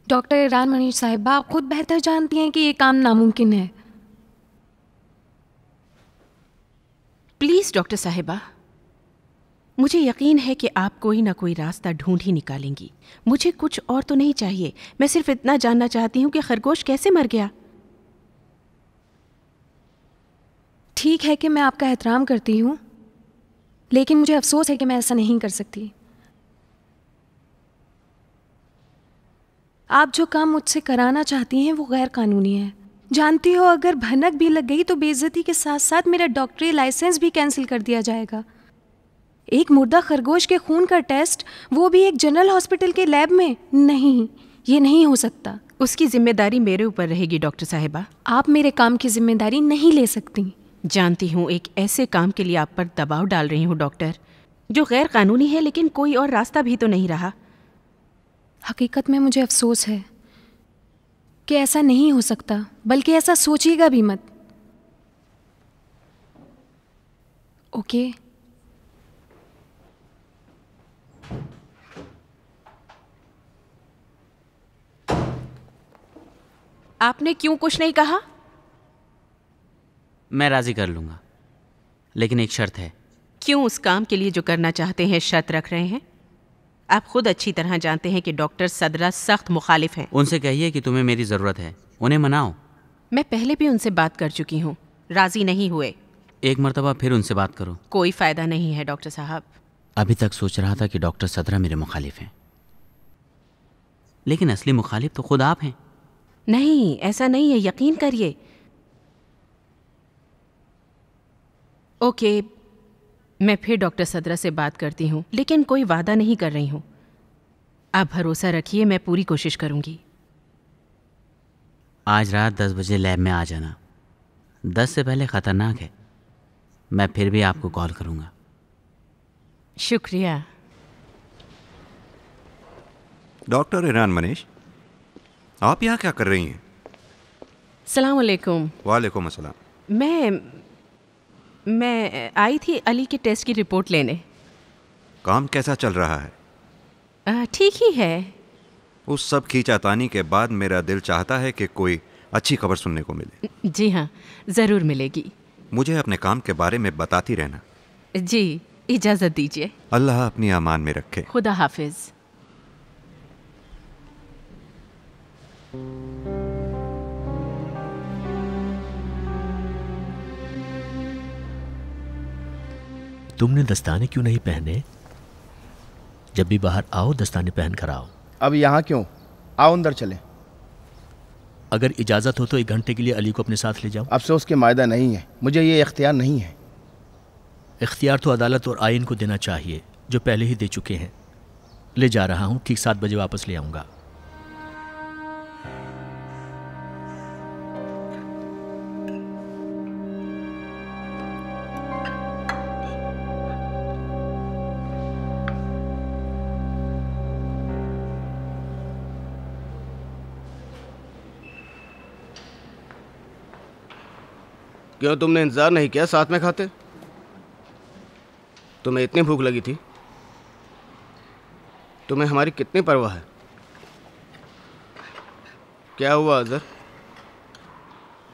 Doctor Iran Manish साहिबा, आप खुद बेहतर जानती हैं कि ये काम नामुमकिन है। प्लीज़ डॉक्टर साहिबा, मुझे यकीन है कि आप कोई ना कोई रास्ता ढूंढ ही निकालेंगी। मुझे कुछ और तो नहीं चाहिए, मैं सिर्फ इतना जानना चाहती हूँ कि खरगोश कैसे मर गया। ठीक है कि मैं आपका एहतराम करती हूँ, लेकिन मुझे अफसोस है कि मैं ऐसा नहीं कर सकती। आप जो काम मुझसे कराना चाहती हैं वो गैर कानूनी है। जानती हो, अगर भनक भी लग गई तो बेइज्जती के साथ साथ मेरा डॉक्टरी लाइसेंस भी कैंसिल कर दिया जाएगा। एक मुर्दा खरगोश के खून का टेस्ट, वो भी एक जनरल हॉस्पिटल के लैब में? नहीं, ये नहीं हो सकता। उसकी जिम्मेदारी मेरे ऊपर रहेगी डॉक्टर साहिबा। आप मेरे काम की जिम्मेदारी नहीं ले सकती। जानती हूँ एक ऐसे काम के लिए आप पर दबाव डाल रही हूँ डॉक्टर, जो गैर कानूनी है, लेकिन कोई और रास्ता भी तो नहीं रहा। हकीकत में मुझे अफसोस है कि ऐसा नहीं हो सकता, बल्कि ऐसा सोचिएगा भी मत। ओके? आपने क्यों कुछ नहीं कहा? मैं राजी कर लूंगा, लेकिन एक शर्त है। क्यों उस काम के लिए जो करना चाहते हैं शर्त रख रहे हैं? आप खुद अच्छी तरह जानते हैं कि डॉक्टर सदरा सख्त मुखालिफ हैं। उनसे कहिए कि तुम्हें मेरी ज़रूरत है, उन्हें मनाओ। मैं पहले भी उनसे बात कर चुकी हूँ, राजी नहीं हुए। एक मर्तबा फिर उनसे बात करो। कोई फ़ायदा नहीं है डॉक्टर साहब। अभी तक सोच रहा था कि डॉक्टर सदरा मेरे मुखालिफ हैं, लेकिन असली मुखालिफ तो खुद आप हैं। नहीं, ऐसा नहीं है, यकीन करिए। ओके, मैं फिर डॉक्टर सदरा से बात करती हूँ, लेकिन कोई वादा नहीं कर रही हूँ। आप भरोसा रखिए, मैं पूरी कोशिश करूँगी। आज रात 10 बजे लैब में आ जाना। 10 से पहले ख़तरनाक है। मैं फिर भी आपको कॉल करूँगा। शुक्रिया। डॉक्टर ईरान मनीष, आप यहाँ क्या कर रही हैं? सलाम अलैकुम। वालेकुम अस्सलाम। मैं आई थी अली के टेस्ट की रिपोर्ट लेने। काम कैसा चल रहा है? ठीक ही है। उस सब खींचातानी के बाद मेरा दिल चाहता है कि कोई अच्छी खबर सुनने को मिले। जी हाँ, ज़रूर मिलेगी। मुझे अपने काम के बारे में बताती रहना। जी, इजाज़त दीजिए। अल्लाह अपनी अमान में रखे। खुदा हाफिज़। तुमने दस्ताने क्यों नहीं पहने? जब भी बाहर आओ दस्ताने पहन कर आओ। अब यहाँ क्यों? आओ अंदर चलें। अगर इजाज़त हो तो 1 घंटे के लिए अली को अपने साथ ले जाओ। अफसोस के मायदा नहीं है, मुझे ये इख्तियार नहीं है। इख्तियार तो अदालत और आइन को देना चाहिए, जो पहले ही दे चुके हैं। ले जा रहा हूँ, ठीक 7 बजे वापस ले आऊँगा। क्यों तुमने इंतजार नहीं किया? साथ में खाते। तुम्हें इतनी भूख लगी थी? तुम्हें हमारी कितनी परवाह है? क्या हुआ अजहर,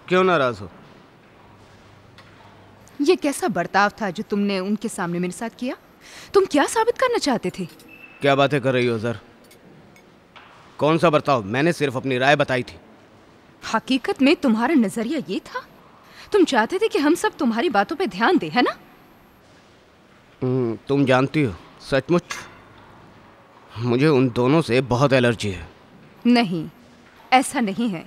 क्यों नाराज हो? ये कैसा बर्ताव था जो तुमने उनके सामने मेरे साथ किया? तुम क्या साबित करना चाहते थे? क्या बातें कर रही हो अजहर? कौन सा बर्ताव? मैंने सिर्फ अपनी राय बताई थी। हकीकत में तुम्हारा नजरिया ये था? तुम चाहते थे कि हम सब तुम्हारी बातों पे ध्यान दें, है ना? तुम जानती हो, सचमुच मुझे उन दोनों से बहुत एलर्जी है। नहीं, ऐसा नहीं है।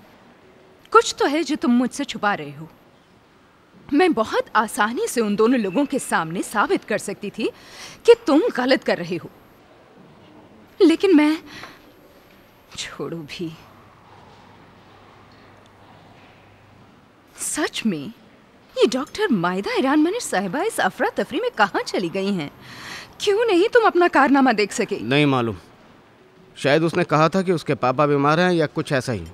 कुछ तो है जो तुम मुझसे छुपा रहे हो। मैं बहुत आसानी से उन दोनों लोगों के सामने साबित कर सकती थी कि तुम गलत कर रहे हो, लेकिन मैं छोड़ो भी। सच में ये डॉक्टर मायदा ईरान मनीष साहिबा इस अफरा तफरी में कहाँ चली गई हैं? क्यों नहीं तुम अपना कारनामा देख सके? नहीं मालूम, शायद उसने कहा था कि उसके पापा बीमार हैं या कुछ ऐसा ही।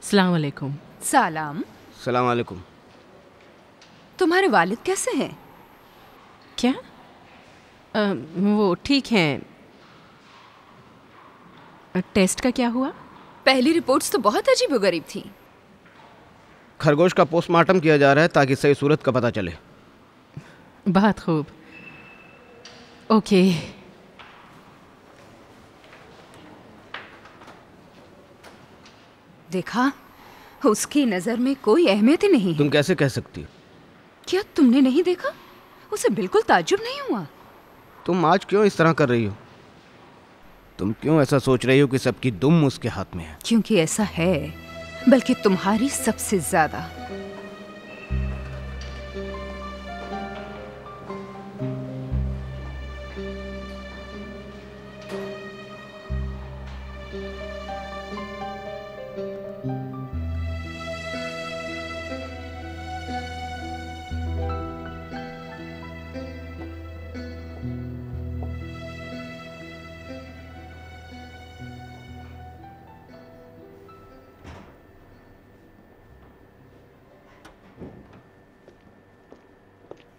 सलाम अलैकुम। सलाम। सलाम अलैकुम। तुम्हारे वालिद कैसे हैं? क्या? वो ठीक है। टेस्ट का क्या हुआ? पहली रिपोर्ट्स तो बहुत अजीबोगरीब थी। खरगोश का पोस्टमार्टम किया जा रहा है ताकि सही सूरत का पता चले। बहुत खूब। ओके। देखा, उसकी नजर में कोई अहमियत ही नहीं है। तुम कैसे कह सकती हो? क्या तुमने नहीं देखा? उसे बिल्कुल ताज्जुब नहीं हुआ। तुम आज क्यों इस तरह कर रही हो? तुम क्यों ऐसा सोच रही हो कि सबकी दुम उसके हाथ में है? क्योंकि ऐसा है, बल्कि तुम्हारी सबसे ज्यादा।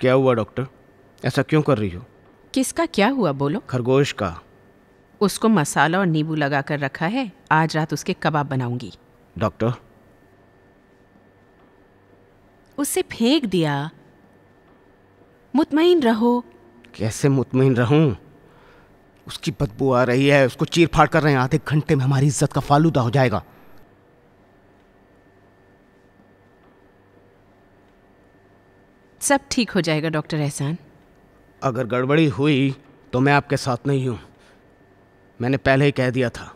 क्या हुआ डॉक्टर? ऐसा क्यों कर रही हो? किसका क्या हुआ बोलो? खरगोश का। उसको मसाला और नींबू लगा कर रखा है। आज रात उसके कबाब बनाऊंगी। डॉक्टर, उसे फेंक दिया। मुतमईन रहो। कैसे मुतमईन रहूं? उसकी बदबू आ रही है। उसको चीर फाड़ कर रहे हैं। आधे घंटे में हमारी इज्जत का फालूदा हो जाएगा। सब ठीक हो जाएगा डॉक्टर एहसान। अगर गड़बड़ी हुई तो मैं आपके साथ नहीं हूं। मैंने पहले ही कह दिया था।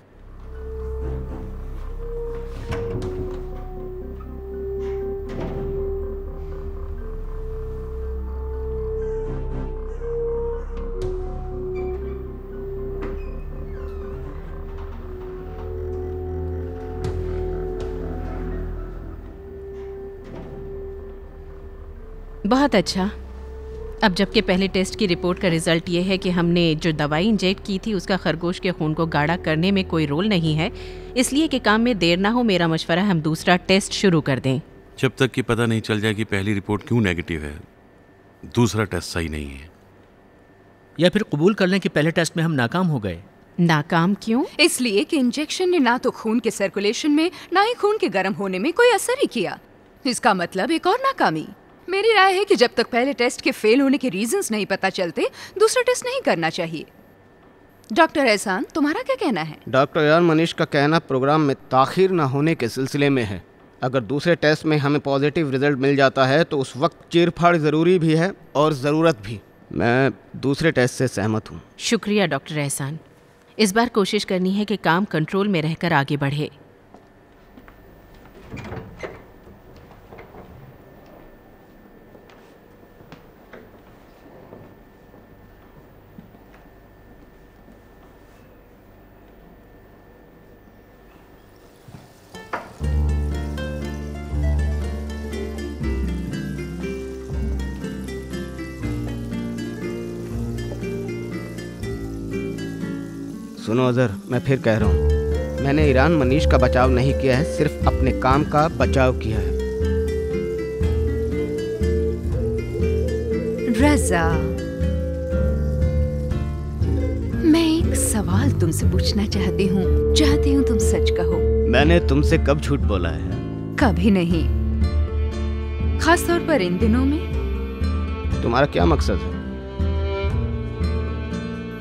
बहुत अच्छा। अब जबकि पहले टेस्ट की रिपोर्ट का रिजल्ट ये है कि हमने जो दवाई इंजेक्ट की थी उसका खरगोश के खून को गाढ़ा करने में कोई रोल नहीं है, इसलिए कि काम में देर ना हो, मेरा मशवरा है हम दूसरा टेस्ट शुरू कर दें। जब तक कि पता नहीं चल जाए कि पहली रिपोर्ट क्यों नेगेटिव है, दूसरा टेस्ट सही नहीं है। या फिर कबूल कर लें कि पहले टेस्ट में हम नाकाम हो गए। नाकाम क्यों? इसलिए कि इंजेक्शन ने ना तो खून के सर्कुलेशन में, ना ही खून के गर्म होने में कोई असर ही किया। इसका मतलब एक और नाकामी। मेरी राय है कि जब तक पहले टेस्ट के फेल होने के रीजंस नहीं पता चलते, दूसरा टेस्ट नहीं करना चाहिए। डॉक्टर एहसान, तुम्हारा क्या कहना है? डॉक्टर इरान मनीष का कहना प्रोग्राम में ताखीर ना होने के सिलसिले में है। अगर दूसरे टेस्ट में हमें पॉजिटिव रिजल्ट मिल जाता है तो उस वक्त चीरफाड़ ज़रूरी भी है और ज़रूरत भी। मैं दूसरे टेस्ट से सहमत हूँ। शुक्रिया डॉक्टर एहसान। इस बार कोशिश करनी है कि काम कंट्रोल में रहकर आगे बढ़े। सुनो अजहर, मैं फिर कह रहा हूँ, मैंने ईरान मनीष का बचाव नहीं किया है, सिर्फ अपने काम का बचाव किया है। रजा, मैं एक सवाल तुमसे पूछना चाहती हूँ तुम सच कहो। मैंने तुमसे कब झूठ बोला है? कभी नहीं, खास तौर पर इन दिनों में। तुम्हारा क्या मकसद है?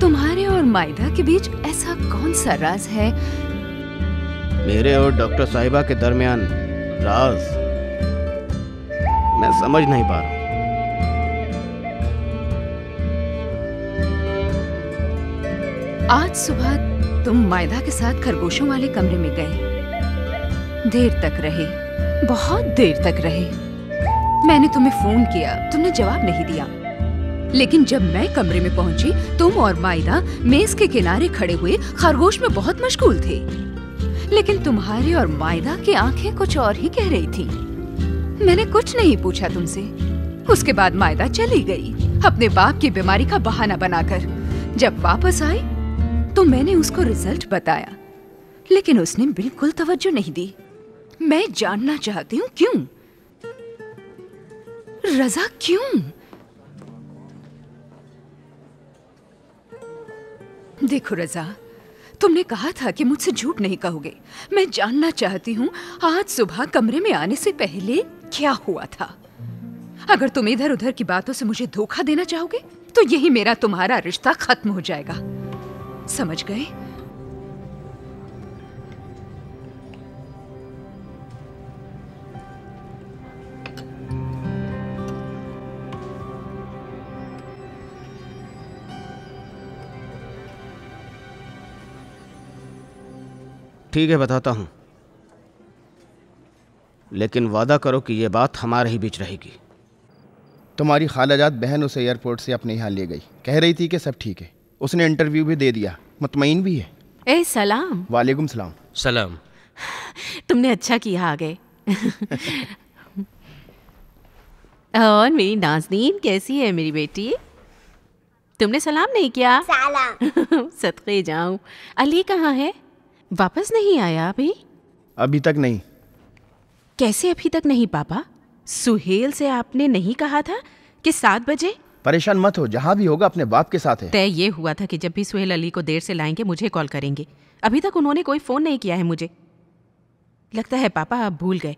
तुम्हारे और मायदा के बीच ऐसा कौन सा राज है? मेरे और डॉक्टर साहिबा के दरमियान राज? मैं समझ नहीं पा रहा। आज सुबह तुम मायदा के साथ खरगोशों वाले कमरे में गए। देर तक रहे, बहुत देर तक रहे। मैंने तुम्हें फोन किया, तुमने जवाब नहीं दिया। लेकिन जब मैं कमरे में पहुंची, तुम और मायदा मेज के किनारे खड़े हुए खरगोश में बहुत मशगूल थे। लेकिन तुम्हारे और मायदा की आंखें कुछ और ही कह रही थी। मैंने कुछ नहीं पूछा तुमसे। उसके बाद मायदा चली गई अपने बाप की बीमारी का बहाना बनाकर। जब वापस आई तो मैंने उसको रिजल्ट बताया, लेकिन उसने बिल्कुल तवज्जो नहीं दी। मैं जानना चाहती हूँ क्यों? रजा, क्यों? देखो रजा, तुमने कहा था कि मुझसे झूठ नहीं कहोगे। मैं जानना चाहती हूँ आज सुबह कमरे में आने से पहले क्या हुआ था। अगर तुम इधर उधर की बातों से मुझे धोखा देना चाहोगे तो यही मेरा तुम्हारा रिश्ता खत्म हो जाएगा, समझ गए? ठीक है, बताता हूँ, लेकिन वादा करो कि ये बात हमारे ही बीच रहेगी। तुम्हारी खालाजाद बहन उसे एयरपोर्ट से अपने यहाँ ले गई, कह रही थी कि सब ठीक है। उसने इंटरव्यू भी दे दिया, मुतमईन भी है। ए सलाम। वालेकुम सलाम। सलाम। तुमने अच्छा किया आ गए। और मेरी नाज़नीन कैसी है मेरी बेटी? तुमने सलाम नहीं किया? सलाम। सदके जाऊं। अली कहाँ है? वापस नहीं आया अभी? अभी तक नहीं। कैसे अभी तक नहीं पापा? सुहेल से आपने नहीं कहा था कि 7 बजे? परेशान मत हो, जहाँ भी होगा अपने बाप के साथ है। तय ये हुआ था कि जब भी सुहेल अली को देर से लाएंगे मुझे कॉल करेंगे। अभी तक उन्होंने कोई फ़ोन नहीं किया है मुझे। लगता है पापा आप भूल गए।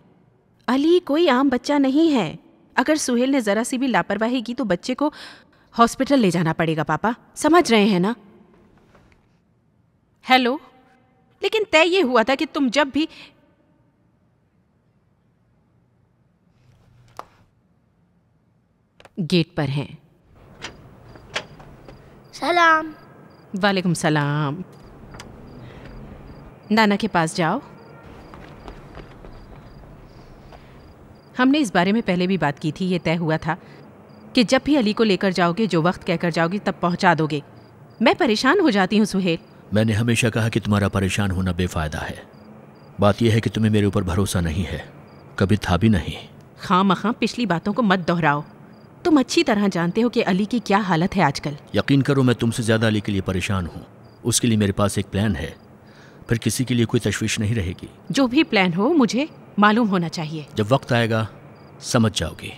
अली कोई आम बच्चा नहीं है। अगर सुहेल ने ज़रा सी भी लापरवाही की तो बच्चे को हॉस्पिटल ले जाना पड़ेगा पापा, समझ रहे हैं ना? हेलो, लेकिन तय ये हुआ था कि तुम जब भी गेट पर हैं। सलाम। वालेकुम सलाम। नाना के पास जाओ। हमने इस बारे में पहले भी बात की थी। ये तय हुआ था कि जब भी अली को लेकर जाओगे, जो वक्त कहकर जाओगे तब पहुंचा दोगे। मैं परेशान हो जाती हूँ सुहेल। मैंने हमेशा कहा कि तुम्हारा परेशान होना बेफायदा है। बात यह है कि तुम्हें मेरे ऊपर भरोसा नहीं है, कभी था भी नहीं। खामखा पिछली बातों को मत दोहराओ। तुम अच्छी तरह जानते हो कि अली की क्या हालत है आजकल। यकीन करो मैं तुमसे ज़्यादा अली के लिए परेशान हूँ। उसके लिए मेरे पास एक प्लान है, फिर किसी के लिए कोई तशवीश नहीं रहेगी। जो भी प्लान हो मुझे मालूम होना चाहिए। जब वक्त आएगा समझ जाओगी।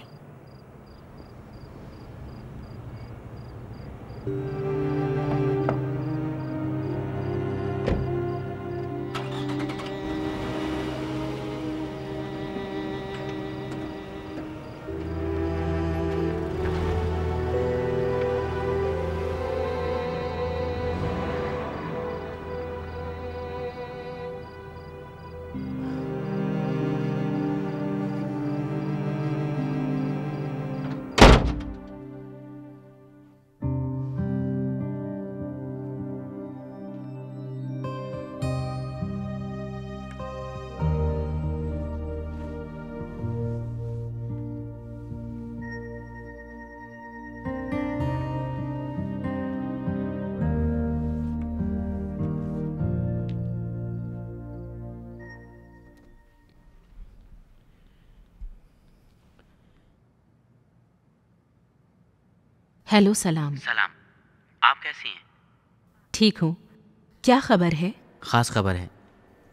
हेलो सलाम। सलाम। आप कैसी हैं? ठीक हूँ। क्या खबर है? ख़ास खबर है,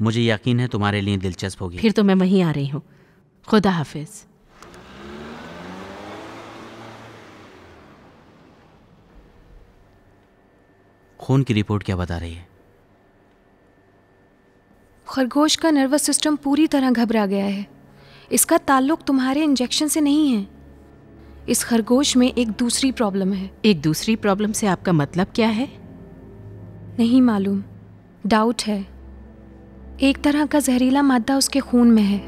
मुझे यकीन है तुम्हारे लिए दिलचस्प होगी। फिर तो मैं वहीं आ रही हूँ। खुदा हाफिज। खून की रिपोर्ट क्या बता रही है? खरगोश का नर्वस सिस्टम पूरी तरह घबरा गया है। इसका ताल्लुक तुम्हारे इंजेक्शन से नहीं है। इस खरगोश में एक दूसरी प्रॉब्लम है। एक दूसरी प्रॉब्लम से आपका मतलब क्या है? नहीं मालूम, डाउट है। एक तरह का जहरीला मादा उसके खून में है।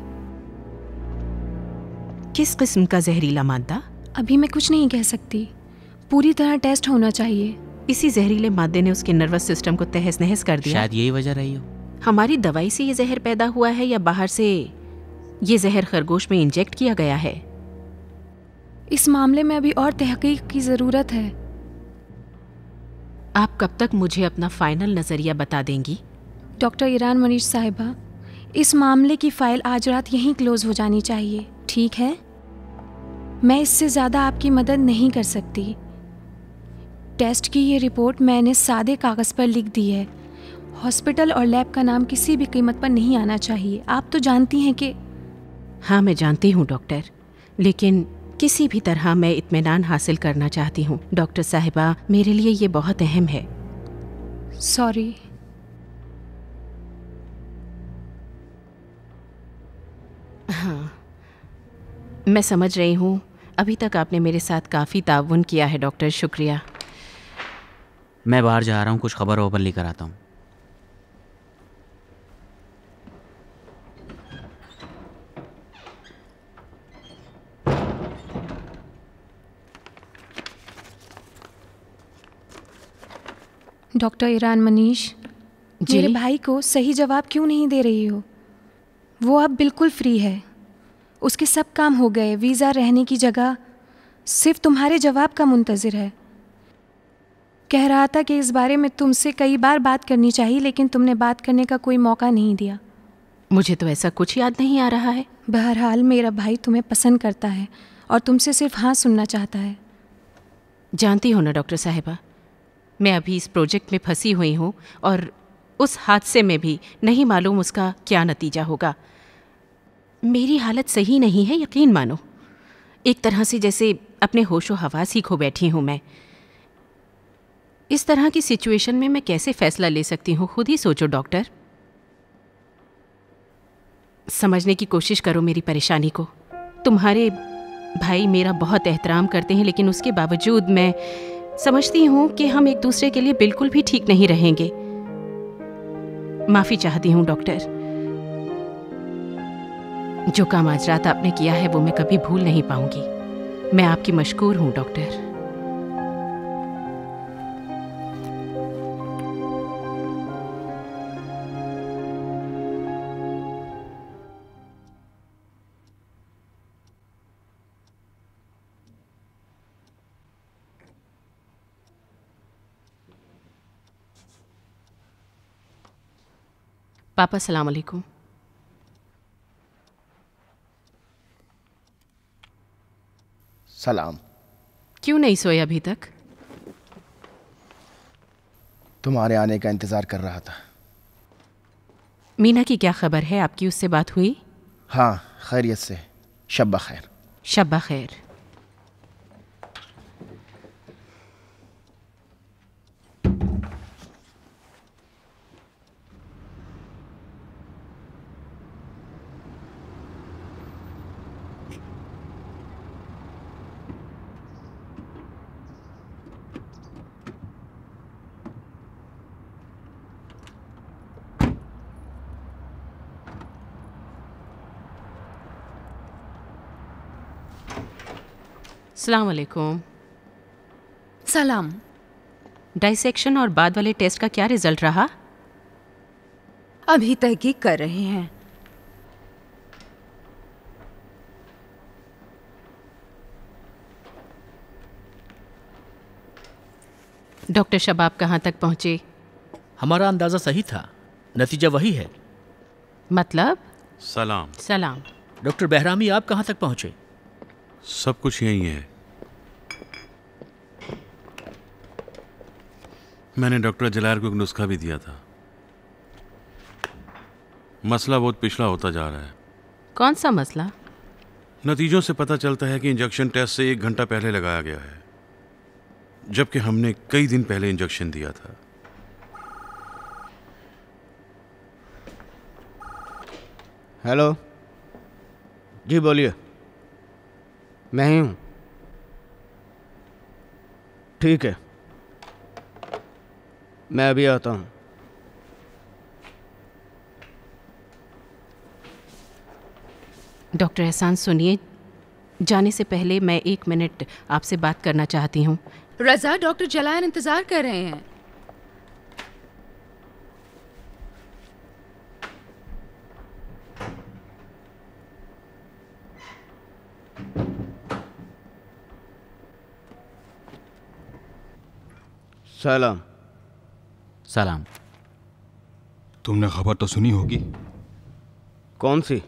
किस किस्म का जहरीला मादा? अभी मैं कुछ नहीं कह सकती, पूरी तरह टेस्ट होना चाहिए। इसी जहरीले मादे ने उसके नर्वस सिस्टम को तहस नहस कर दिया। शायद यही वजह रही हो। हमारी दवाई से ये जहर पैदा हुआ है या बाहर से ये जहर खरगोश में इंजेक्ट किया गया है? इस मामले में अभी और तहकीक की ज़रूरत है। आप कब तक मुझे अपना फाइनल नज़रिया बता देंगी? डॉक्टर ईरान मनीष साहिबा, इस मामले की फ़ाइल आज रात यहीं क्लोज़ हो जानी चाहिए, ठीक है? मैं इससे ज़्यादा आपकी मदद नहीं कर सकती। टेस्ट की ये रिपोर्ट मैंने सादे कागज़ पर लिख दी है। हॉस्पिटल और लैब का नाम किसी भी कीमत पर नहीं आना चाहिए। आप तो जानती हैं कि... हाँ, मैं जानती हूँ डॉक्टर, लेकिन किसी भी तरह मैं इत्मीनान हासिल करना चाहती हूँ। डॉक्टर साहिबा, मेरे लिए ये बहुत अहम है। सॉरी। हाँ, मैं समझ रही हूँ। अभी तक आपने मेरे साथ काफ़ी ताउन किया है डॉक्टर, शुक्रिया। मैं बाहर जा रहा हूँ, कुछ खबर वबर लेकर आता हूँ। डॉक्टर ईरान मनीष, जी? मेरे भाई को सही जवाब क्यों नहीं दे रही हो? वो अब बिल्कुल फ्री है, उसके सब काम हो गए, वीज़ा, रहने की जगह, सिर्फ तुम्हारे जवाब का मुंतज़िर है। कह रहा था कि इस बारे में तुमसे कई बार बात करनी चाहिए, लेकिन तुमने बात करने का कोई मौका नहीं दिया। मुझे तो ऐसा कुछ याद नहीं आ रहा है। बहरहाल मेरा भाई तुम्हें पसंद करता है और तुमसे सिर्फ हाँ सुनना चाहता है। जानती हो ना डॉक्टर साहिबा, मैं अभी इस प्रोजेक्ट में फंसी हुई हूँ और उस हादसे में भी नहीं मालूम उसका क्या नतीजा होगा। मेरी हालत सही नहीं है, यकीन मानो। एक तरह से जैसे अपने होशो हवास ही खो बैठी हूँ मैं। इस तरह की सिचुएशन में मैं कैसे फैसला ले सकती हूँ, खुद ही सोचो डॉक्टर। समझने की कोशिश करो मेरी परेशानी को। तुम्हारे भाई मेरा बहुत एहतराम करते हैं, लेकिन उसके बावजूद मैं समझती हूँ कि हम एक दूसरे के लिए बिल्कुल भी ठीक नहीं रहेंगे। माफ़ी चाहती हूँ डॉक्टर। जो काम आज रात आपने किया है वो मैं कभी भूल नहीं पाऊंगी। मैं आपकी मशकूर हूँ डॉक्टर। पापा सलाम अलैकुम। सलाम। क्यों नहीं सोए अभी तक? तुम्हारे आने का इंतज़ार कर रहा था। मीना की क्या खबर है? आपकी उससे बात हुई? हाँ, खैरियत से। शब्बा खैर। शब्बा खैर। अस्सलाम वालेकुम। सलाम। डाइसेक्शन और बाद वाले टेस्ट का क्या रिजल्ट रहा? अभी तहकीक कर रहे हैं। डॉक्टर शबाब कहाँ तक पहुँचे? हमारा अंदाज़ा सही था, नतीजा वही है। मतलब? सलाम। सलाम। डॉक्टर बहरामी, आप कहाँ तक पहुँचे? सब कुछ यही है। मैंने डॉक्टर जलार को एक नुस्खा भी दिया था। मसला बहुत पिछला होता जा रहा है। कौन सा मसला? नतीजों से पता चलता है कि इंजेक्शन टेस्ट से 1 घंटा पहले लगाया गया है, जबकि हमने कई दिन पहले इंजेक्शन दिया था। हेलो जी, बोलिए। मैं ही हूँ। ठीक है, मैं अभी आता हूँ। डॉक्टर एहसान सुनिए, जाने से पहले मैं 1 मिनट आपसे बात करना चाहती हूँ। रज़ा, डॉक्टर जलाल इंतज़ार कर रहे हैं। सलाम। सलाम। तुमने खबर तो सुनी होगी। कौन सी?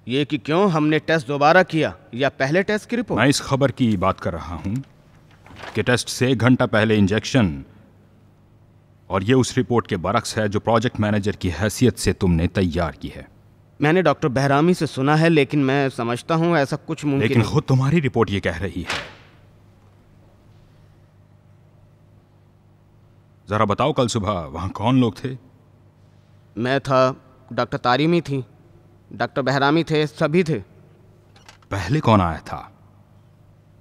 ये कि क्यों हमने टेस्ट दोबारा किया या पहले टेस्ट की रिपोर्ट? मैं इस खबर की बात कर रहा हूँ कि टेस्ट से 1 घंटा पहले इंजेक्शन, और ये उस रिपोर्ट के बरक्स है जो प्रोजेक्ट मैनेजर की हैसियत से तुमने तैयार की है। मैंने डॉक्टर बहरामी से सुना है, लेकिन मैं समझता हूँ ऐसा कुछ मुमकिन लेकिन नहीं। खुद तुम्हारी रिपोर्ट ये कह रही है। ज़रा बताओ, कल सुबह वहाँ कौन लोग थे? मैं था, डॉक्टर तारिमी थी, डॉक्टर बहरामी थे, सभी थे। पहले कौन आया था?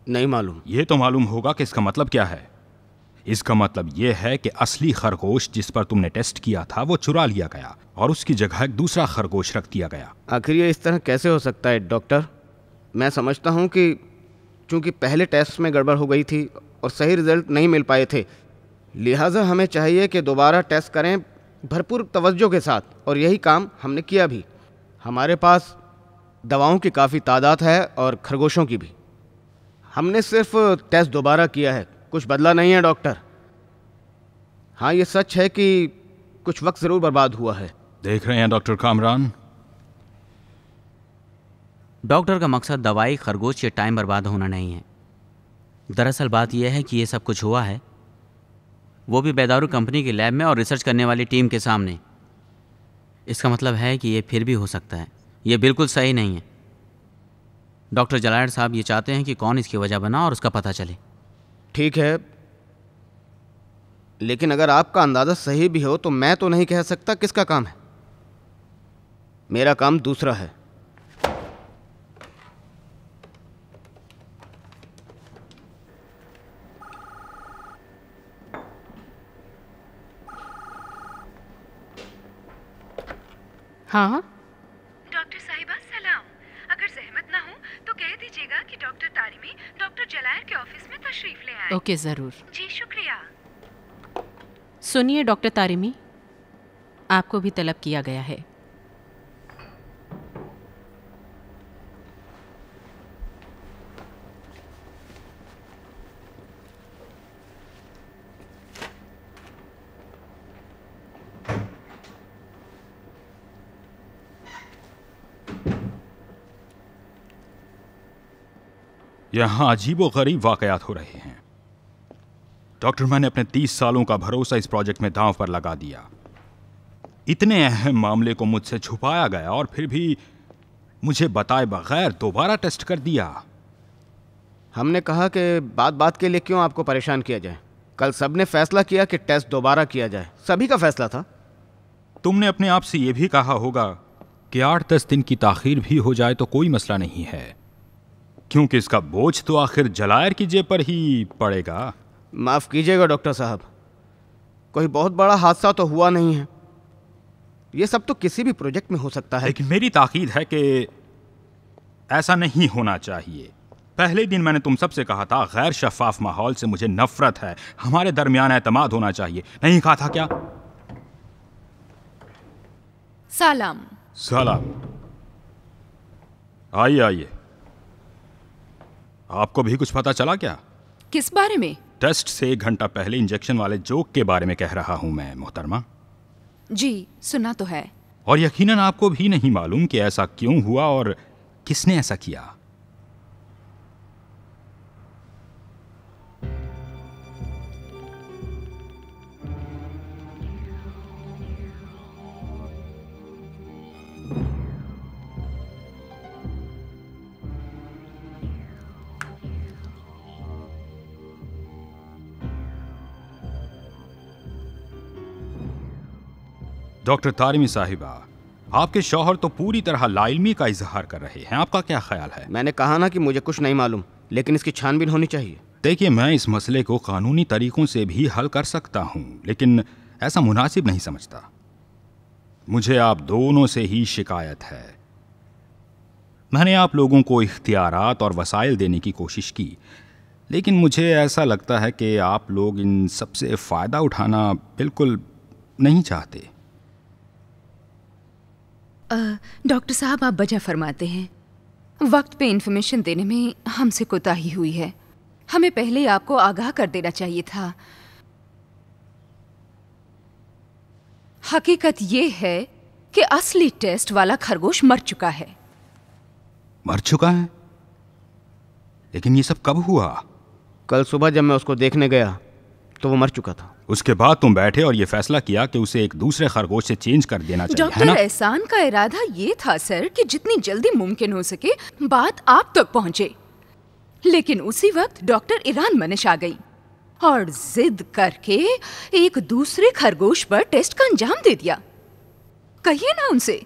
नहीं मालूम। ये तो मालूम होगा कि इसका मतलब क्या है। इसका मतलब ये है कि असली खरगोश जिस पर तुमने टेस्ट किया था वो चुरा लिया गया और उसकी जगह एक दूसरा खरगोश रख दिया गया। आखिर ये इस तरह कैसे हो सकता है डॉक्टर? मैं समझता हूँ कि चूंकि पहले टेस्ट में गड़बड़ हो गई थी और सही रिजल्ट नहीं मिल पाए थे, लिहाजा हमें चाहिए कि दोबारा टेस्ट करें भरपूर तवज्जो के साथ, और यही काम हमने किया भी। हमारे पास दवाओं की काफ़ी तादाद है और खरगोशों की भी। हमने सिर्फ टेस्ट दोबारा किया है, कुछ बदला नहीं है डॉक्टर। हाँ, ये सच है कि कुछ वक्त ज़रूर बर्बाद हुआ है। देख रहे हैं डॉक्टर कामरान, डॉक्टर का मकसद दवाई, खरगोश या टाइम बर्बाद होना नहीं है। दरअसल बात यह है कि ये सब कुछ हुआ है, वो भी बेदारू कंपनी की लैब में और रिसर्च करने वाली टीम के सामने। इसका मतलब है कि ये फिर भी हो सकता है। ये बिल्कुल सही नहीं है। डॉक्टर जलायर साहब ये चाहते हैं कि कौन इसकी वजह बना और उसका पता चले। ठीक है, लेकिन अगर आपका अंदाज़ा सही भी हो तो मैं तो नहीं कह सकता किसका काम है। मेरा काम दूसरा है। हाँ डॉक्टर साहिबा सलाम। अगर जहमत ना हो तो कह दीजिएगा कि डॉक्टर तारिमी डॉक्टर जलायर के ऑफिस में तशरीफ ले आए। ओके, ज़रूर। जी शुक्रिया। सुनिए डॉक्टर तारिमी, आपको भी तलब किया गया है। यहाँ अजीबो गरीब वाकयात हो रहे हैं। डॉक्टर, मैंने अपने 30 सालों का भरोसा इस प्रोजेक्ट में दांव पर लगा दिया। इतने अहम मामले को मुझसे छुपाया गया और फिर भी मुझे बताए बगैर दोबारा टेस्ट कर दिया। हमने कहा कि बात बात के लिए क्यों आपको परेशान किया जाए। कल सबने फैसला किया कि टेस्ट दोबारा किया जाए, सभी का फैसला था। तुमने अपने आप से यह भी कहा होगा कि 8-10 दिन की ताखीर भी हो जाए तो कोई मसला नहीं है, क्योंकि इसका बोझ तो आखिर जलायर की जेब पर ही पड़ेगा। माफ़ कीजिएगा डॉक्टर साहब, कोई बहुत बड़ा हादसा तो हुआ नहीं है। ये सब तो किसी भी प्रोजेक्ट में हो सकता है। लेकिन मेरी ताकीद है कि ऐसा नहीं होना चाहिए। पहले दिन मैंने तुम सबसे कहा था गैर शफाफ माहौल से मुझे नफरत है, हमारे दरमियान एतमाद होना चाहिए। नहीं कहा था क्या? सलाम। सलाम। आइए आइए। आपको भी कुछ पता चला क्या? किस बारे में? टेस्ट से 1 घंटा पहले इंजेक्शन वाले जोक के बारे में कह रहा हूं मैं, मोहतरमा। जी सुना तो है। और यकीनन आपको भी नहीं मालूम कि ऐसा क्यों हुआ और किसने ऐसा किया। डॉक्टर तारिमी साहिबा, आपके शौहर तो पूरी तरह लाइल्मी का इजहार कर रहे हैं। आपका क्या ख्याल है? मैंने कहा ना कि मुझे कुछ नहीं मालूम, लेकिन इसकी छानबीन होनी चाहिए। देखिए, मैं इस मसले को कानूनी तरीकों से भी हल कर सकता हूं, लेकिन ऐसा मुनासिब नहीं समझता। मुझे आप दोनों से ही शिकायत है। मैंने आप लोगों को इख्तियारात और वसाइल देने की कोशिश की, लेकिन मुझे ऐसा लगता है कि आप लोग इन सबसे फ़ायदा उठाना बिल्कुल नहीं चाहते। डॉक्टर साहब, आप वजह फरमाते हैं। वक्त पे इंफॉर्मेशन देने में हमसे कोताही हुई है। हमें पहले आपको आगाह कर देना चाहिए था। हकीकत ये है कि असली टेस्ट वाला खरगोश मर चुका है। मर चुका है? लेकिन ये सब कब हुआ? कल सुबह जब मैं उसको देखने गया तो वो मर चुका था। उसके बाद तुम बैठे और ये फैसला किया कि उसे एक दूसरे खरगोश से चेंज कर देना चाहिए, है ना? डॉक्टर एहसान का इरादा ये था सर कि जितनी जल्दी मुमकिन हो सके बात आप तक पहुंचे, लेकिन उसी वक्त डॉक्टर ईरान मनिश आ गई और जिद करके एक दूसरे खरगोश पर टेस्ट का अंजाम दे दिया। कहिए ना उनसे।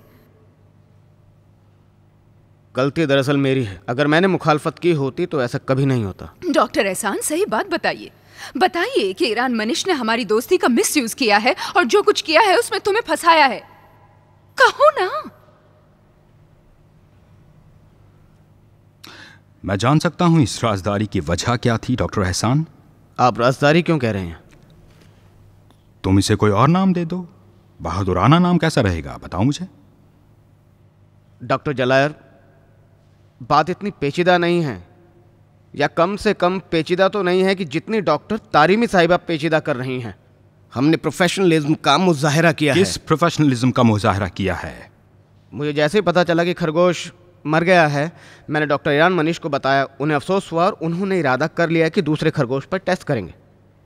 गलती दरअसल मेरी है। अगर मैंने मुखालफत की होती तो ऐसा कभी नहीं होता। डॉक्टर एहसान, सही बात बताइए। बताइए कि ईरान मनीष ने हमारी दोस्ती का मिसयूज किया है और जो कुछ किया है उसमें तुम्हें फंसाया है। कहो ना। मैं जान सकता हूं इस राजदारी की वजह क्या थी डॉक्टर एहसान? आप राजदारी क्यों कह रहे हैं? तुम इसे कोई और नाम दे दो। बहादुराना नाम कैसा रहेगा, बताओ मुझे। डॉक्टर जलायर, बात इतनी पेचीदा नहीं है, या कम से कम पेचीदा तो नहीं है कि जितनी डॉक्टर तारिमी साहिबा पेचीदा कर रही हैं। हमने प्रोफेशनलिज्म का मुजाहिरा किया है। किस प्रोफेशनलिज्म का मुजाहिरा किया है? मुझे जैसे ही पता चला कि खरगोश मर गया है, मैंने डॉक्टर ईरान मनीष को बताया। उन्हें अफसोस हुआ और उन्होंने इरादा कर लिया कि दूसरे खरगोश पर टेस्ट करेंगे।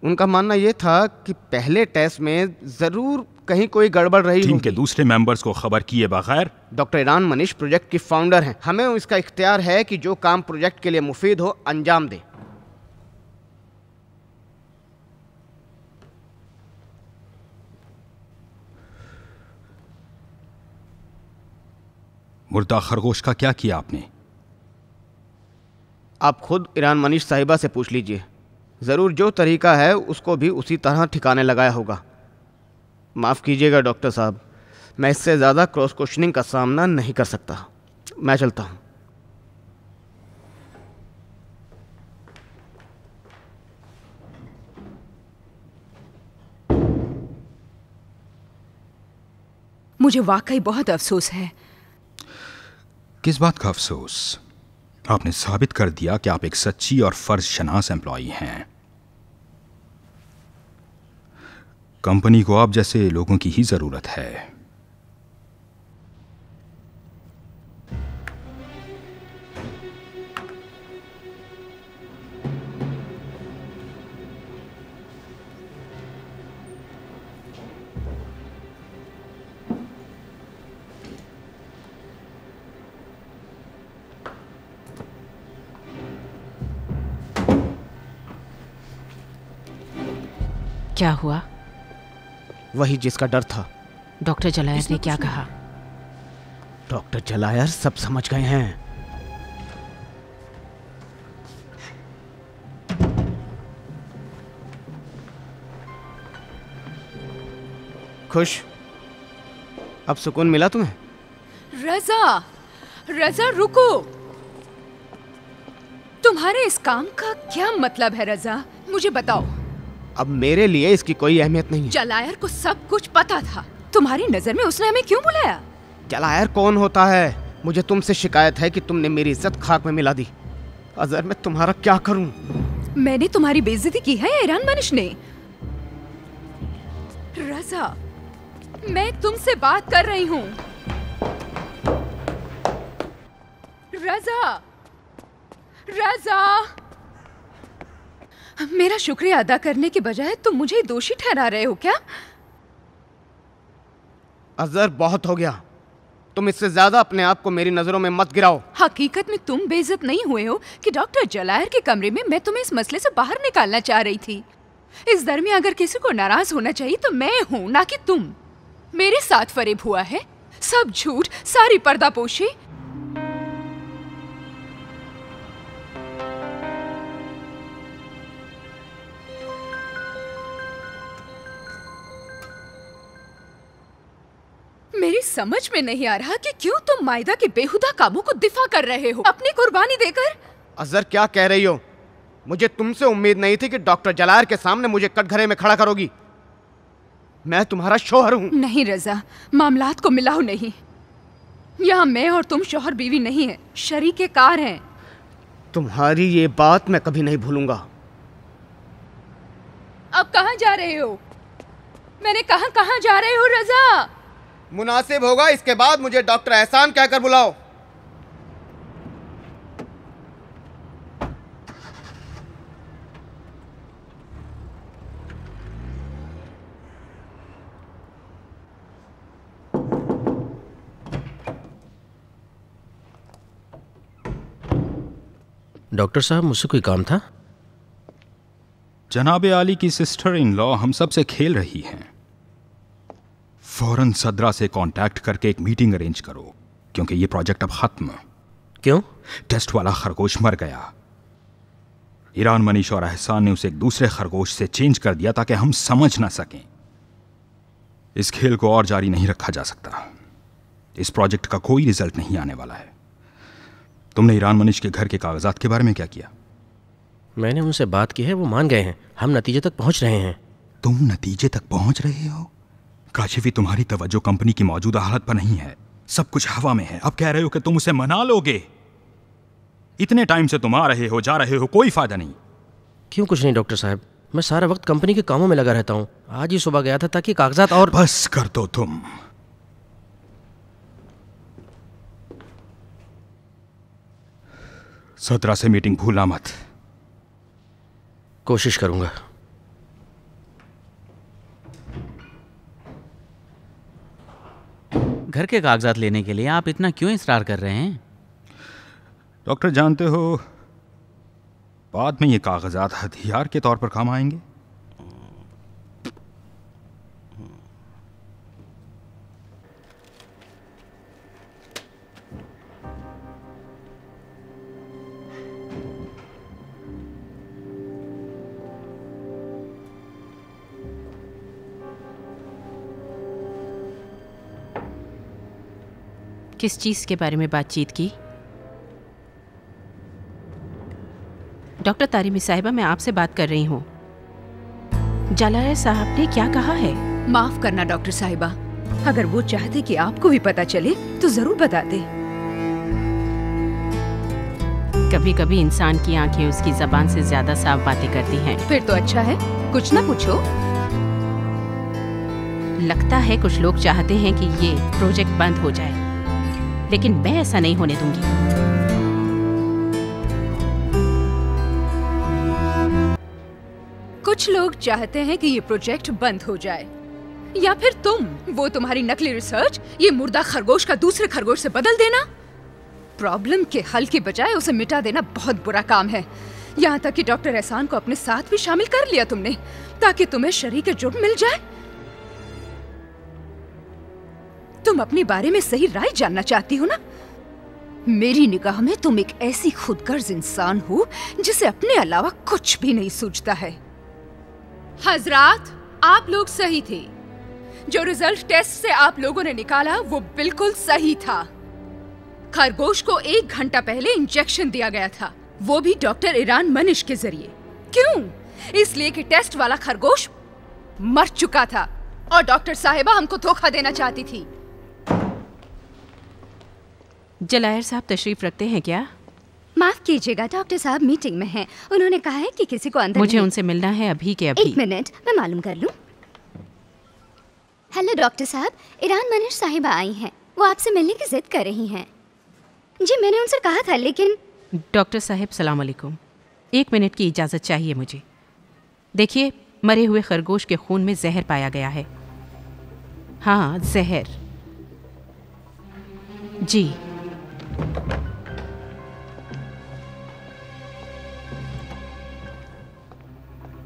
उनका मानना यह था कि पहले टेस्ट में ज़रूर कहीं कोई गड़बड़ रही टीम के दूसरे मेंबर्स को खबर किए बगैर। डॉक्टर ईरान मनीष प्रोजेक्ट की फाउंडर हैं। हमें इसका इख्तियार है कि जो काम प्रोजेक्ट के लिए मुफीद हो अंजाम दे। मुर्दा खरगोश का क्या किया आपने? आप खुद ईरान मनीष साहिबा से पूछ लीजिए। ज़रूर जो तरीका है उसको भी उसी तरह ठिकाने लगाया होगा। माफ़ कीजिएगा डॉक्टर साहब, मैं इससे ज़्यादा क्रॉस क्वेश्चनिंग का सामना नहीं कर सकता। मैं चलता हूँ। मुझे वाकई बहुत अफसोस है। किस बात का अफसोस? आपने साबित कर दिया कि आप एक सच्ची और फर्ज शनास एम्प्लॉई हैं। कंपनी को आप जैसे लोगों की ही जरूरत है। क्या हुआ? वही जिसका डर था। डॉक्टर जलायर ने क्या कहा? डॉक्टर जलायर सब समझ गए हैं। खुश? अब सुकून मिला तुम्हें? रजा, रजा रुको। तुम्हारे इस काम का क्या मतलब है रजा? मुझे बताओ। अब मेरे लिए इसकी कोई अहमियत नहीं है। जलायर को सब कुछ पता था। तुम्हारी नजर में उसने हमें क्यों बुलाया? जलायर कौन होता है? मुझे तुमसे शिकायत है कि तुमने मेरी इज्जत खाक में मिला दी। अजहर, मैं तुम्हारा क्या करूं? मैंने तुम्हारी बेइज्जती की है ईरान मनीष ने? रजा, मैं तुमसे बात कर रही हूँ। रजा, रजा, मेरा शुक्रिया अदा करने के बजाय तुम मुझे दोषी ठहरा रहे हो क्या? अजहर, बहुत हो गया। तुम इससे ज्यादा अपने आप को मेरी नजरों में मत गिराओ। हकीकत में तुम बेइज्जत नहीं हुए हो कि डॉक्टर जलायर के कमरे में मैं तुम्हें इस मसले से बाहर निकालना चाह रही थी। इस दरमियान अगर किसी को नाराज होना चाहिए तो मैं हूँ, ना कि तुम। मेरे साथ फरेब हुआ है, सब झूठ, सारी पर्दापोशी। मेरी समझ में नहीं आ रहा कि क्यों तुम मायदा के बेहुदा कामों को दिफा कर रहे हो अपनी कुर्बानी देकर। अजहर, क्या कह रही हो? मुझे तुमसे उम्मीद नहीं थी कि डॉक्टर जलायर के सामने मुझे कटघरे में खड़ा करोगी। मैं तुम्हारा शौहर हूँ। नहीं रजा, मामलात को मिलाओ नहीं। यहाँ मैं और तुम शौहर बीवी नहीं है, शरीके कार हैं। तुम्हारी ये बात मैं कभी नहीं भूलूंगा। अब कहाँ जा रहे हो? मैंने कहा कहाँ जा रहे हो रजा? मुनासिब होगा इसके बाद मुझे डॉक्टर एहसान कहकर बुलाओ। डॉक्टर साहब, मुझसे कोई काम था? जनाबे आली की सिस्टर इन लॉ हम सब से खेल रही हैं। फौरन सदरा से कांटेक्ट करके एक मीटिंग अरेंज करो, क्योंकि ये प्रोजेक्ट अब खत्म। क्यों? टेस्ट वाला खरगोश मर गया। ईरान मनीष और एहसान ने उसे एक दूसरे खरगोश से चेंज कर दिया ताकि हम समझ ना सकें। इस खेल को और जारी नहीं रखा जा सकता। इस प्रोजेक्ट का कोई रिजल्ट नहीं आने वाला है। तुमने ईरान मनीष के घर के कागजात के बारे में क्या किया? मैंने उनसे बात की है, वो मान गए हैं। हम नतीजे तक पहुंच रहे हैं। तुम नतीजे तक पहुंच रहे हो? काशिफी, तुम्हारी तवज्जो कंपनी की मौजूदा हालत पर नहीं है। सब कुछ हवा में है। अब कह रहे हो कि तुम उसे मना लोगे। इतने टाइम से तुम आ रहे हो जा रहे हो, कोई फायदा नहीं। क्यों? कुछ नहीं डॉक्टर साहब, मैं सारा वक्त कंपनी के कामों में लगा रहता हूँ। आज ही सुबह गया था ताकि कागजात और... बस कर दो तुम। सदरा से मीटिंग भूलना मत। कोशिश करूंगा। घर के कागजात लेने के लिए आप इतना क्यों इसरार कर रहे हैं? डॉक्टर, जानते हो बाद में ये कागजात हथियार के तौर पर काम आएंगे। किस चीज़ के बारे में बातचीत की? डॉक्टर तारिमी साहिबा, मैं आपसे बात कर रही हूँ। जलाल साहब ने क्या कहा है? माफ करना डॉक्टर साहिबा, अगर वो चाहते कि आपको भी पता चले तो जरूर बताते। कभी कभी इंसान की आंखें उसकी जबान से ज्यादा साफ बातें करती हैं। फिर तो अच्छा है, कुछ ना पूछो। लगता है कुछ लोग चाहते हैं कि ये प्रोजेक्ट बंद हो जाए, लेकिन मैं ऐसा नहीं होने दूंगी। कुछ लोग चाहते हैं कि ये प्रोजेक्ट बंद हो जाए, या फिर वो तुम्हारी नकली रिसर्च ये मुर्दा खरगोश का दूसरे खरगोश से बदल देना। प्रॉब्लम के हल के बजाय उसे मिटा देना बहुत बुरा काम है। यहाँ तक कि डॉक्टर एहसान को अपने साथ भी शामिल कर लिया तुमने, ताकि तुम्हें शरीक जुर्म मिल जाए। तुम अपने बारे में सही राय जानना चाहती हो ना? मेरी निगाह में तुम एक ऐसी खुदगर्ज इंसान हो जिसे अपने अलावा कुछ भी नहीं सूझता है। हजरात, आप लोग सही थे। जो रिजल्ट टेस्ट से आप लोगों ने निकाला वो बिल्कुल सही था। खरगोश को 1 घंटा पहले इंजेक्शन दिया गया था, वो भी डॉक्टर ईरान मनीष के जरिए। क्यों? इसलिए कि टेस्ट वाला खरगोश मर चुका था और डॉक्टर साहिबा हमको धोखा देना चाहती थी। जलायर साहब तशरीफ रखते हैं क्या? माफ कीजिएगा, डॉक्टर साहब मीटिंग में हैं। उन्होंने कहा है कि किसी को अंदर मुझे उनसे मिलना है अभी के अभी। 1 मिनट, मैं मालूम कर लूं। हेलो डॉक्टर साहब, ईरान मनीष साहिबा आई हैं। वो आपसे मिलने की जिद कर रही हैं। जी मैंने उनसे कहा था, लेकिन... डॉक्टर साहब सलाम अलैकुम, 1 मिनट की इजाज़त चाहिए मुझे। देखिए, मरे हुए खरगोश के खून में जहर पाया गया है। हाँ, जहर। जी।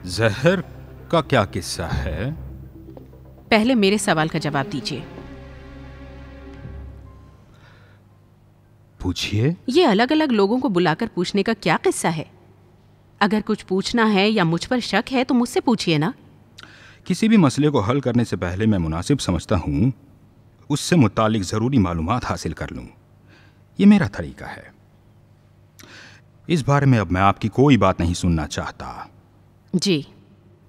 जहर का क्या किस्सा है? पहले मेरे सवाल का जवाब दीजिए। पूछिए। ये अलग अलग लोगों को बुलाकर पूछने का क्या किस्सा है? अगर कुछ पूछना है या मुझ पर शक है तो मुझसे पूछिए ना। किसी भी मसले को हल करने से पहले मैं मुनासिब समझता हूँ उससे मुतालिक ज़रूरी मालूमात हासिल कर लूँ। ये मेरा तरीका है। इस बारे में अब मैं आपकी कोई बात नहीं सुनना चाहता। जी,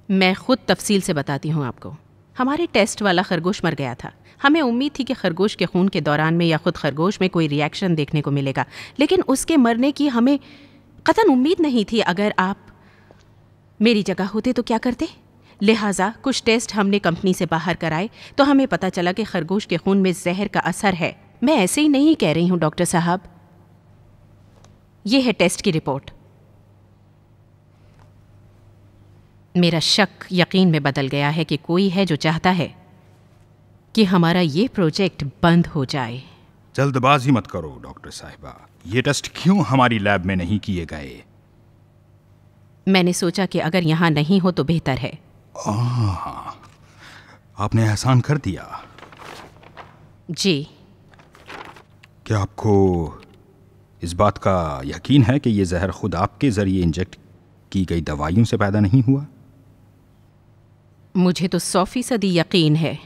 मैं खुद तफसील से बताती हूँ आपको। हमारे टेस्ट वाला खरगोश मर गया था। हमें उम्मीद थी कि खरगोश के खून के दौरान में या खुद खरगोश में कोई रिएक्शन देखने को मिलेगा, लेकिन उसके मरने की हमें कतई उम्मीद नहीं थी। अगर आप मेरी जगह होते तो क्या करते? लिहाजा कुछ टेस्ट हमने कंपनी से बाहर कराए तो हमें पता चला कि खरगोश के खून में जहर का असर है। मैं ऐसे ही नहीं कह रही हूँ डॉक्टर साहब, ये है टेस्ट की रिपोर्ट। मेरा शक यकीन में बदल गया है कि कोई है जो चाहता है कि हमारा ये प्रोजेक्ट बंद हो जाए। जल्दबाजी मत करो डॉक्टर साहिबा। ये टेस्ट क्यों हमारी लैब में नहीं किए गए? मैंने सोचा कि अगर यहाँ नहीं हो तो बेहतर है। आपने एहसान कर दिया। जी। क्या आपको इस बात का यकीन है कि ये जहर खुद आपके ज़रिए इंजेक्ट की गई दवाइयों से पैदा नहीं हुआ? मुझे तो 100% यकीन है,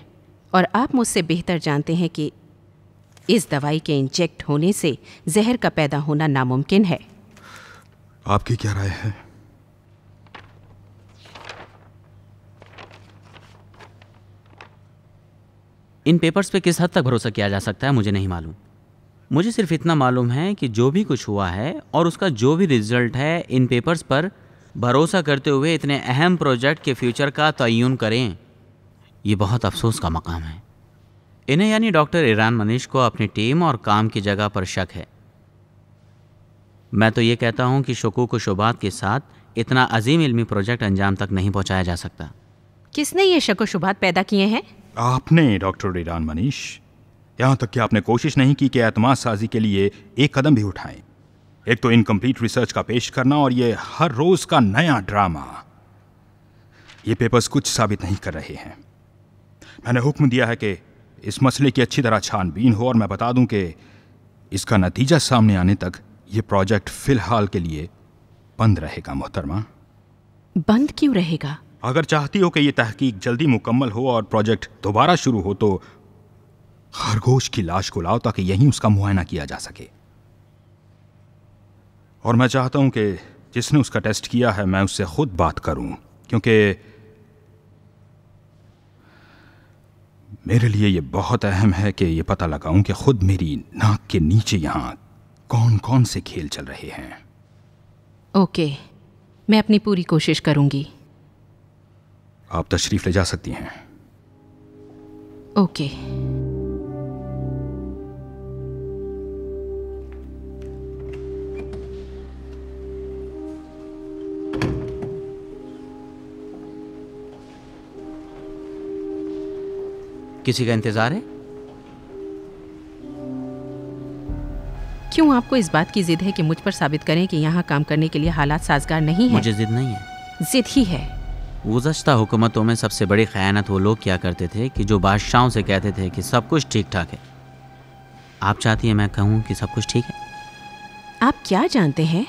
और आप मुझसे बेहतर जानते हैं कि इस दवाई के इंजेक्ट होने से जहर का पैदा होना नामुमकिन है। आपकी क्या राय है? इन पेपर्स पे किस हद तक भरोसा किया जा सकता है मुझे नहीं मालूम। मुझे सिर्फ इतना मालूम है कि जो भी कुछ हुआ है और उसका जो भी रिजल्ट है, इन पेपर्स पर भरोसा करते हुए इतने अहम प्रोजेक्ट के फ्यूचर का तयन करें, ये बहुत अफसोस का मकाम है। इन्हें यानी डॉक्टर ईरान मनीष को अपनी टीम और काम की जगह पर शक है। मैं तो ये कहता हूँ कि शकूक व शुबात के साथ इतना अजीम इल्मी प्रोजेक्ट अंजाम तक नहीं पहुँचाया जा सकता। किसने ये शक व शुबात पैदा किए हैं? आपने, डॉक्टर ईरान मनीष। यहाँ तक कि आपने कोशिश नहीं की कि एतमाद साजी के लिए एक कदम भी उठाएं। एक तो इनकम्प्लीट रिसर्च का पेश करना और ये हर रोज का नया ड्रामा। ये पेपर्स कुछ साबित नहीं कर रहे हैं। मैंने हुक्म दिया है कि इस मसले की अच्छी तरह छानबीन हो, और मैं बता दूं कि इसका नतीजा सामने आने तक ये प्रोजेक्ट फिलहाल के लिए बंद रहेगा। मोहतरमा, बंद क्यों रहेगा? अगर चाहती हो कि ये तहकीक जल्दी मुकम्मल हो और प्रोजेक्ट दोबारा शुरू हो तो खरगोश की लाश को लाओ ताकि यहीं उसका मुआयना किया जा सके। और मैं चाहता हूं कि जिसने उसका टेस्ट किया है मैं उससे खुद बात करूं, क्योंकि मेरे लिए ये बहुत अहम है कि ये पता लगाऊं कि खुद मेरी नाक के नीचे यहां कौन कौन से खेल चल रहे हैं। ओके, मैं अपनी पूरी कोशिश करूंगी। आप तशरीफ ले जा सकती हैं। ओके। किसी का इंतजार है? क्यों आपको इस बात की जिद है कि मुझ पर साबित करें कि यहाँ काम करने के लिए हालात साजगार नहीं है? मुझे जिद नहीं है। जिद ही है। गुज़श्ता हुकूमतों में सबसे बड़ी ख़यानत वो लोग किया करते थे कि जो बादशाहों से कहते थे कि सब कुछ ठीक ठाक है। आप चाहती हैं मैं कहूँ कि सब कुछ ठीक है? आप क्या जानते हैं?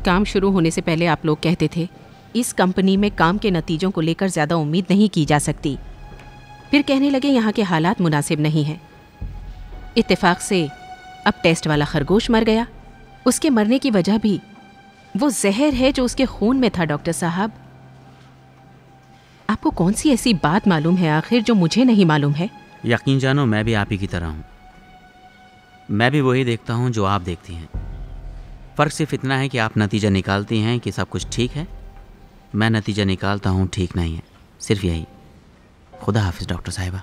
काम शुरू होने से पहले आप लोग कहते थे इस कंपनी में काम के नतीजों को लेकर ज़्यादा उम्मीद नहीं की जा सकती। फिर कहने लगे यहाँ के हालात मुनासिब नहीं हैं। इत्तेफाक से अब टेस्ट वाला खरगोश मर गया। उसके मरने की वजह भी वो जहर है जो उसके खून में था। डॉक्टर साहब, आपको कौन सी ऐसी बात मालूम है आखिर जो मुझे नहीं मालूम है? यकीन जानो, मैं भी आप ही की तरह हूँ। मैं भी वही देखता हूँ जो आप देखती हैं। फ़र्क सिर्फ इतना है कि आप नतीजा निकालती हैं कि सब कुछ ठीक है, मैं नतीजा निकालता हूँ ठीक नहीं है। सिर्फ यही। खुदा हाफिज़ डॉक्टर साहिबा।